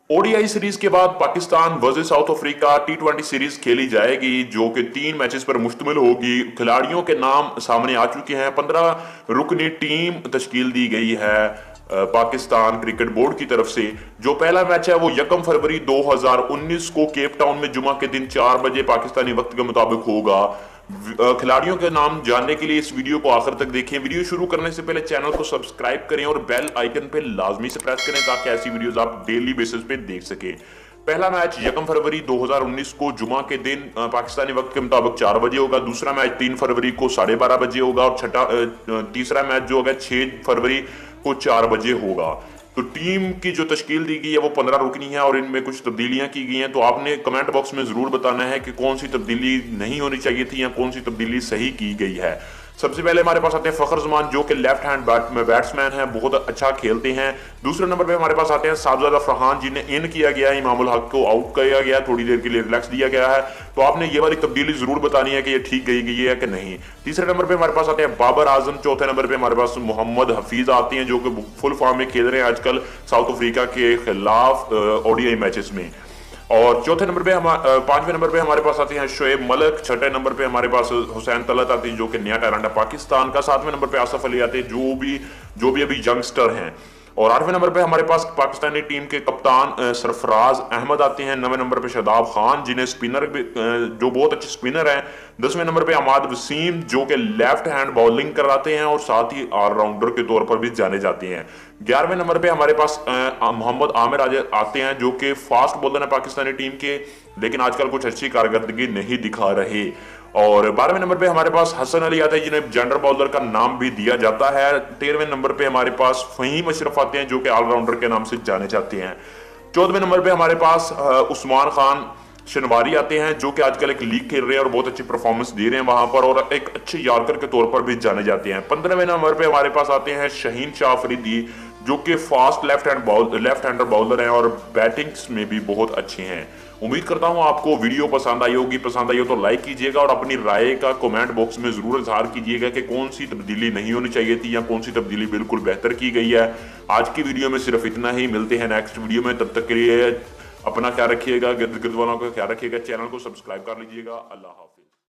ODI series के बाद Pakistan versus south Africa टी20 series खेली जाएगी जो कि 3 मैचेस पर मुश्तमिल होगी। खिलाड़ियों के नाम सामने आ चुके हैं। 15 रुकनी टीम तश्कील दी गई है पाकिस्तान क्रिकेट बोर्ड की तरफ से। जो पहला मैच है वो 1 फरवरी 2019 को केप टाउन में जुमा के दिन 4 बजे पाकिस्तानी वक्त के मुताबिक होगा। खिलाड़ियों के नाम जानने के लिए इस वीडियो को आखिर तक देखें। वीडियो शुरू करने से पहले चैनल को सब्सक्राइब करें और बेल आइकन पे लाजमी से प्रेस करें ताकि ऐसी वीडियोस आप डेली बेसिस पे देख सकें। पहला मैच 1 फरवरी 2019 को जुमा के दिन पाकिस्तानी वक्त के मुताबिक 4 बजे होगा। दूसरा मैच 3 फरवरी को 12:30 बजे होगा और तीसरा मैच जो होगा 6 फरवरी को 4 बजे होगा। तो टीम की जो तश्कील दी गई है वो 15 रुकनी है और इनमें कुछ तब्दीलियां की गई हैं। तो आपने कमेंट बॉक्स में जरूर बताना है कि कौन सी तब्दीली नहीं होनी चाहिए थी या कौन सी तब्दीली सही की गई है। सबसे पहले हमारे पास आते हैं फखर जमान जो कि लेफ्ट हैंड बैट्समैन है, बहुत अच्छा खेलते हैं। दूसरे नंबर पे हमारे पास आते हैं साहबजादा फरहान जिन्हें इन किया गया है, इमामुल हक को आउट किया गया, थोड़ी देर के लिए रिलैक्स दिया गया है। तो आपने ये वाली तब्दीली जरूर बतानी है कि ये ठीक गई है कि नहीं। तीसरे नंबर पे हमारे पास आते हैं बाबर आजम। चौथे नंबर पे हमारे पास मोहम्मद हफीज आते हैं जो कि फुल फॉर्म में खेल रहे हैं आजकल साउथ अफ्रीका के खिलाफ ओडीआई मैचेस में। और चौथे नंबर पे पांचवें नंबर पे हमारे पास आते हैं शोएब मलिक। छठे नंबर पे हमारे पास हुसैन तलत आती है जो कि नया टैलेंट है पाकिस्तान का। सातवें नंबर पे आसफ अली आते हैं जो भी अभी यंगस्टर हैं। और 8वें नंबर पे हमारे पास पाकिस्तानी टीम के कप्तान सरफराज अहमद आते हैं। 9वें नंबर पे शादाब खान जिन्हें स्पिनर जो बहुत अच्छे स्पिनर हैं। 10वें नंबर पे अमाद वसीम जो कि लेफ्ट हैंड बॉलिंग कराते हैं और साथ ही ऑलराउंडर के तौर पर भी जाने जाते हैं। 11वें नंबर पे हमारे पास मोहम्मद आमिर आते हैं जो कि फास्ट बॉलर है पाकिस्तानी टीम के, लेकिन आजकल कुछ अच्छी कारकर्दगी नहीं दिखा रहे। और 12वें नंबर पे हमारे पास हसन अली आते हैं जिन्हें जेंडर बॉलर का नाम भी दिया जाता है। 13वें नंबर पे हमारे पास फहीम अशरफ आते हैं जो कि ऑलराउंडर के नाम से जाने जाते हैं। 14वें नंबर पे हमारे पास उस्मान खान शनवारी आते हैं जो कि आजकल एक लीग खेल रहे हैं और बहुत अच्छी परफॉर्मेंस दे रहे हैं वहां पर और एक अच्छे यार्कर के तौर पर भी जाने जाते हैं। 15वें नंबर पे हमारे पास आते हैं शहीन शाह अफरीदी जो कि फास्ट लेफ्ट हैंडर बॉलर हैं और बैटिंग्स में भी बहुत अच्छे हैं। उम्मीद करता हूं आपको वीडियो पसंद आई होगी। पसंद आई हो तो लाइक कीजिएगा और अपनी राय का कमेंट बॉक्स में जरूर इजहार कीजिएगा कि कौन सी तब्दीली नहीं होनी चाहिए थी या कौन सी तब्दीली बिल्कुल बेहतर की गई है। आज की वीडियो में सिर्फ इतना ही। मिलते हैं नेक्स्ट वीडियो में, तब तक के लिए अपना ख्याल रखिएगा, गिर्द गिर्द वालों का ख्याल रखिएगा। चैनल को सब्सक्राइब कर लीजिएगा। अल्लाह हाफिज।